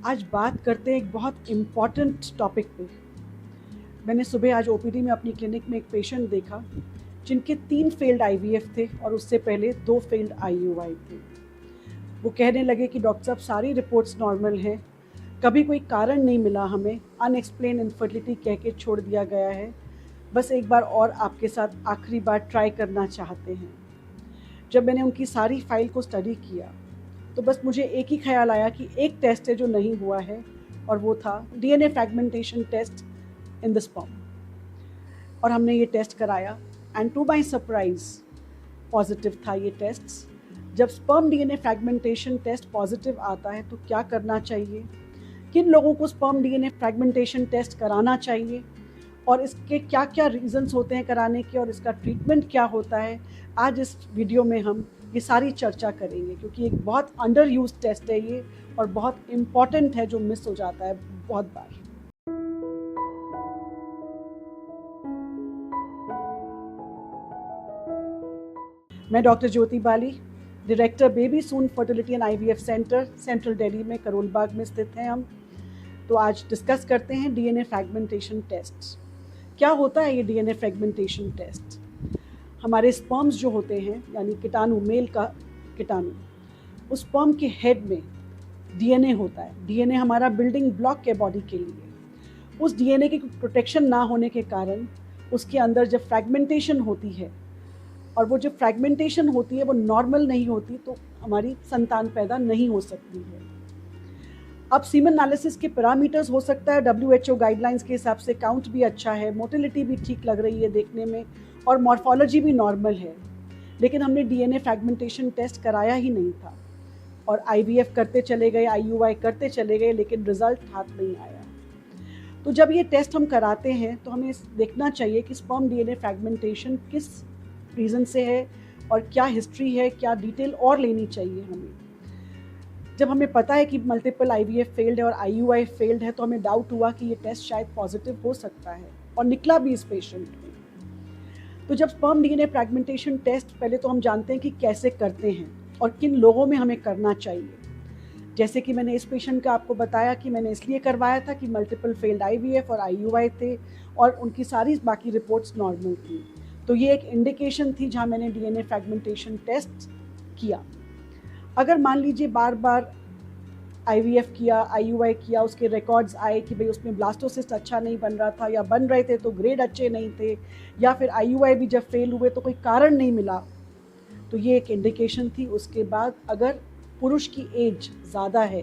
आज बात करते हैं एक बहुत इम्पॉर्टेंट टॉपिक पे। मैंने सुबह आज ओपीडी में अपनी क्लिनिक में एक पेशेंट देखा जिनके 3 फेल्ड आईवीएफ थे और उससे पहले 2 फेल्ड आईयूआई थे। वो कहने लगे कि डॉक्टर साहब सारी रिपोर्ट्स नॉर्मल हैं, कभी कोई कारण नहीं मिला, हमें अनएक्सप्लेन इनफर्टिलिटी कह के छोड़ दिया गया है, बस एक बार और आपके साथ आखिरी बार ट्राई करना चाहते हैं। जब मैंने उनकी सारी फाइल को स्टडी किया तो बस मुझे एक ही ख्याल आया कि एक टेस्ट है जो नहीं हुआ है और वो था DNA fragmentation test in the sperm. और हमने ये टेस्ट कराया and to my surprise positive था ये टेस्ट। जब sperm DNA fragmentation test positive आता है तो क्या करना चाहिए, किन लोगों को स्पर्म डीएनए फ्रैगमेंटेशन टेस्ट कराना चाहिए और इसके क्या क्या रीजंस होते हैं कराने के और इसका ट्रीटमेंट क्या होता है, आज इस वीडियो में हम ये सारी चर्चा करेंगे क्योंकि एक बहुत अंडर यूज टेस्ट है ये और बहुत इम्पॉर्टेंट है जो मिस हो जाता है बहुत बार। मैं doctor Jyoti Bali, director baby soon fertility and IVF centre, central Delhi में करोल बाग में स्थित हैं हम। तो आज डिस्कस करते हैं डीएनए फ्रैगमेंटेशन टेस्ट। क्या होता है ये डीएनए फ्रैगमेंटेशन टेस्ट? हमारे स्पर्म्स जो होते हैं यानी कीटाणु, मेल का कीटाणु, उस स्पर्म के हेड में डीएनए होता है। डीएनए हमारा बिल्डिंग ब्लॉक है बॉडी के लिए। उस डीएनए की प्रोटेक्शन ना होने के कारण उसके अंदर जब फ्रैगमेंटेशन होती है और वो जब फ्रैगमेंटेशन होती है वो नॉर्मल नहीं होती तो हमारी संतान पैदा नहीं हो सकती है। अब सीमेन एनालिसिस के पैरामीटर्स हो सकता है WHO गाइडलाइंस के हिसाब से काउंट भी अच्छा है, मोटिलिटी भी ठीक लग रही है देखने में और मॉर्फोलॉजी भी नॉर्मल है, लेकिन हमने डीएनए फ्रैगमेंटेशन टेस्ट कराया ही नहीं था और आईवीएफ करते चले गए, आईयूआई करते चले गए, लेकिन रिजल्ट हाथ नहीं आया। तो जब ये टेस्ट हम कराते हैं तो हमें देखना चाहिए कि स्पर्म डीएनए फ्रैगमेंटेशन किस रीज़न से है और क्या हिस्ट्री है, क्या डिटेल और लेनी चाहिए हमें। जब हमें पता है कि मल्टीपल आईवीएफ फेल्ड है और आईयूआई फेल्ड है तो हमें डाउट हुआ कि ये टेस्ट शायद पॉजिटिव हो सकता है और निकला भी इस पेशेंट में। तो जब स्पर्म डीएनए फ्रैगमेंटेशन टेस्ट, पहले तो हम जानते हैं कि कैसे करते हैं और किन लोगों में हमें करना चाहिए। जैसे कि मैंने इस पेशेंट का आपको बताया कि मैंने इसलिए करवाया था कि मल्टीपल फेल्ड आईवीएफ और आईयूआई थे और उनकी सारी बाकी रिपोर्ट्स नॉर्मल थी। तो ये एक इंडिकेशन थी जहाँ मैंने डीएनए फ्रैगमेंटेशन टेस्ट किया। अगर मान लीजिए बार बार आईवीएफ किया, आईयूआई किया, उसके रिकॉर्ड्स आए कि भाई उसमें ब्लास्टोसिस्ट अच्छा नहीं बन रहा था या बन रहे थे तो ग्रेड अच्छे नहीं थे, या फिर आईयूआई भी जब फेल हुए तो कोई कारण नहीं मिला, तो ये एक इंडिकेशन थी। उसके बाद अगर पुरुष की एज ज़्यादा है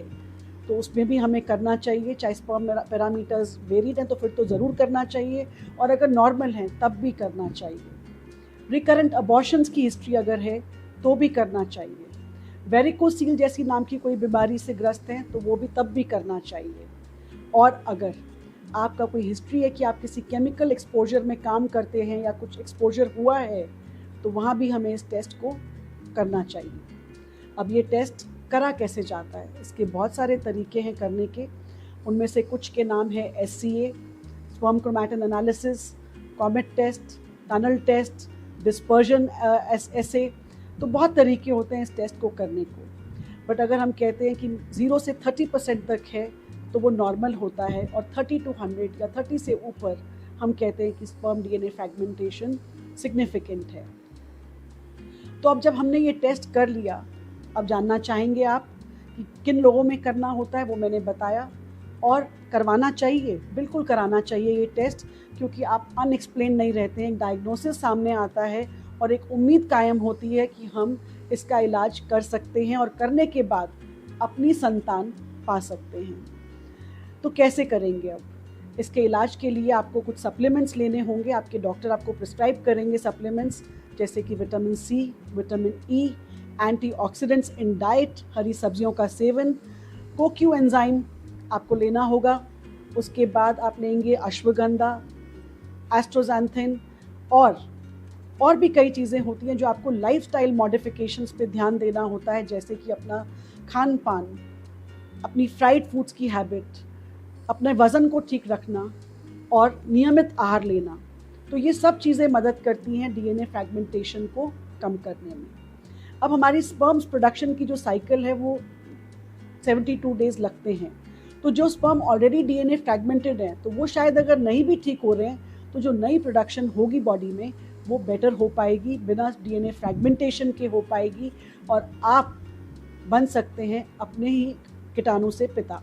तो उसमें भी हमें करना चाहिए, चाहे स्पर्म पैरामीटर्स वेरीड हैं तो फिर तो ज़रूर करना चाहिए और अगर नॉर्मल हैं तब भी करना चाहिए। रिकरेंट अबॉर्शंस की हिस्ट्री अगर है तो भी करना चाहिए। वेरिकोसील जैसी नाम की कोई बीमारी से ग्रस्त हैं तो वो भी तब भी करना चाहिए। और अगर आपका कोई हिस्ट्री है कि आप किसी केमिकल एक्सपोजर में काम करते हैं या कुछ एक्सपोजर हुआ है तो वहाँ भी हमें इस टेस्ट को करना चाहिए। अब ये टेस्ट करा कैसे जाता है, इसके बहुत सारे तरीके हैं करने के। उनमें से कुछ के नाम है SCA, sperm chromatin analysis, comet test, tunnel test, dispersion assay. तो बहुत तरीके होते हैं इस टेस्ट को करने को। बट अगर हम कहते हैं कि 0 से 30% तक है तो वो नॉर्मल होता है और 30 to 100 या 30 से ऊपर हम कहते हैं कि स्पर्म डीएनए फ्रैगमेंटेशन सिग्निफिकेंट है। तो अब जब हमने ये टेस्ट कर लिया, अब जानना चाहेंगे आप कि किन लोगों में करना होता है, वो मैंने बताया। और करवाना चाहिए, बिल्कुल कराना चाहिए ये टेस्ट, क्योंकि आप अनएक्सप्लेन नहीं रहते हैं, डायग्नोसिस सामने आता है और एक उम्मीद कायम होती है कि हम इसका इलाज कर सकते हैं और करने के बाद अपनी संतान पा सकते हैं। तो कैसे करेंगे? अब इसके इलाज के लिए आपको कुछ सप्लीमेंट्स लेने होंगे, आपके डॉक्टर आपको प्रिस्क्राइब करेंगे सप्लीमेंट्स, जैसे कि vitamin C, vitamin E, antioxidants in diet, हरी सब्जियों का सेवन, कोक्यू एंजाइम आपको लेना होगा। उसके बाद आप लेंगे अश्वगंधा, एस्ट्रोजैंथिन और भी कई चीज़ें होती हैं जो आपको लाइफस्टाइल मॉडिफिकेशंस पे ध्यान देना होता है, जैसे कि अपना खान पान, अपनी फ्राइड फूड्स की हैबिट, अपने वज़न को ठीक रखना और नियमित आहार लेना। तो ये सब चीज़ें मदद करती हैं डीएनए फ्रैगमेंटेशन को कम करने में। अब हमारी स्पर्म्स प्रोडक्शन की जो साइकिल है वो 72 डेज़ लगते हैं, तो जो स्पर्म ऑलरेडी डीएनए फ्रैगमेंटेड हैं तो वो शायद अगर नहीं भी ठीक हो रहे हैं तो जो नई प्रोडक्शन होगी बॉडी में वो बेटर हो पाएगी, बिना डीएनए फ्रैगमेंटेशन के हो पाएगी, और आप बन सकते हैं अपने ही कीटाणु से पिता।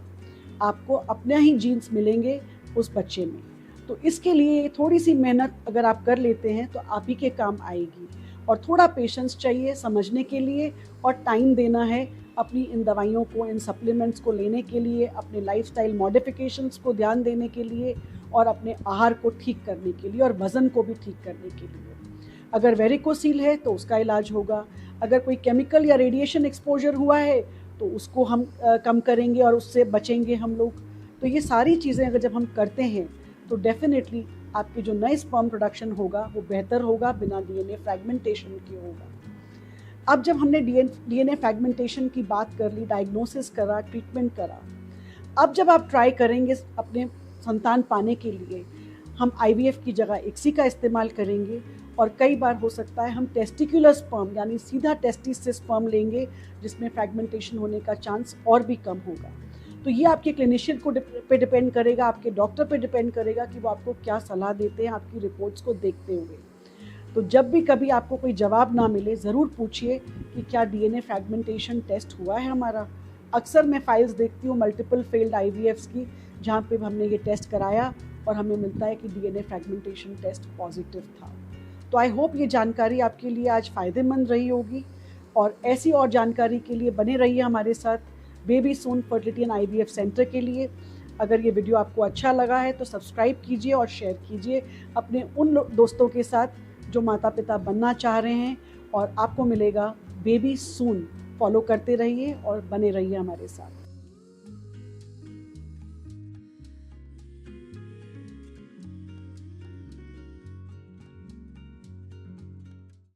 आपको अपने ही जीन्स मिलेंगे उस बच्चे में। तो इसके लिए थोड़ी सी मेहनत अगर आप कर लेते हैं तो आप ही के काम आएगी, और थोड़ा पेशेंस चाहिए समझने के लिए, और टाइम देना है अपनी इन दवाइयों को, इन सप्लीमेंट्स को लेने के लिए, अपने लाइफस्टाइल मॉडिफिकेशंस को ध्यान देने के लिए, और अपने आहार को ठीक करने के लिए, और वज़न को भी ठीक करने के लिए। अगर वेरिकोसील है तो उसका इलाज होगा, अगर कोई केमिकल या रेडिएशन एक्सपोजर हुआ है तो उसको हम कम करेंगे और उससे बचेंगे हम लोग। तो ये सारी चीज़ें अगर जब हम करते हैं तो डेफिनेटली आपके जो नए स्पर्म प्रोडक्शन होगा वो बेहतर होगा, बिना डीएनए फ्रैगमेंटेशन के होगा। अब जब हमने डीएनए फ्रैगमेंटेशन की बात कर ली, डायग्नोसिस करा, ट्रीटमेंट करा, अब जब आप ट्राई करेंगे अपने संतान पाने के लिए, हम आईवीएफ की जगह ICSI का इस्तेमाल करेंगे, और कई बार हो सकता है हम टेस्टिकुलर स्पर्म यानी सीधा टेस्टिस से स्पर्म लेंगे, जिसमें फ्रैगमेंटेशन होने का चांस और भी कम होगा। तो ये आपके क्लिनिशियन को पे डिपेंड करेगा, आपके डॉक्टर पे डिपेंड करेगा कि वो आपको क्या सलाह देते हैं आपकी रिपोर्ट्स को देखते हुए। तो जब भी कभी आपको कोई जवाब ना मिले, ज़रूर पूछिए कि क्या डीएनए फ्रैगमेंटेशन टेस्ट हुआ है हमारा। अक्सर मैं फाइल्स देखती हूँ मल्टीपल फेल्ड आईवीएफ्स की, जहाँ पे हमने ये टेस्ट कराया और हमें मिलता है कि डीएनए फ्रैगमेंटेशन टेस्ट पॉजिटिव था। तो आई होप ये जानकारी आपके लिए आज फ़ायदेमंद रही होगी, और ऐसी और जानकारी के लिए बने रहिए हमारे साथ baby soon fertility and IVF centre के लिए। अगर ये वीडियो आपको अच्छा लगा है तो सब्सक्राइब कीजिए और शेयर कीजिए अपने उन दोस्तों के साथ जो माता पिता बनना चाह रहे हैं, और आपको मिलेगा बेबी सून। फॉलो करते रहिए और बने रहिए हमारे साथ।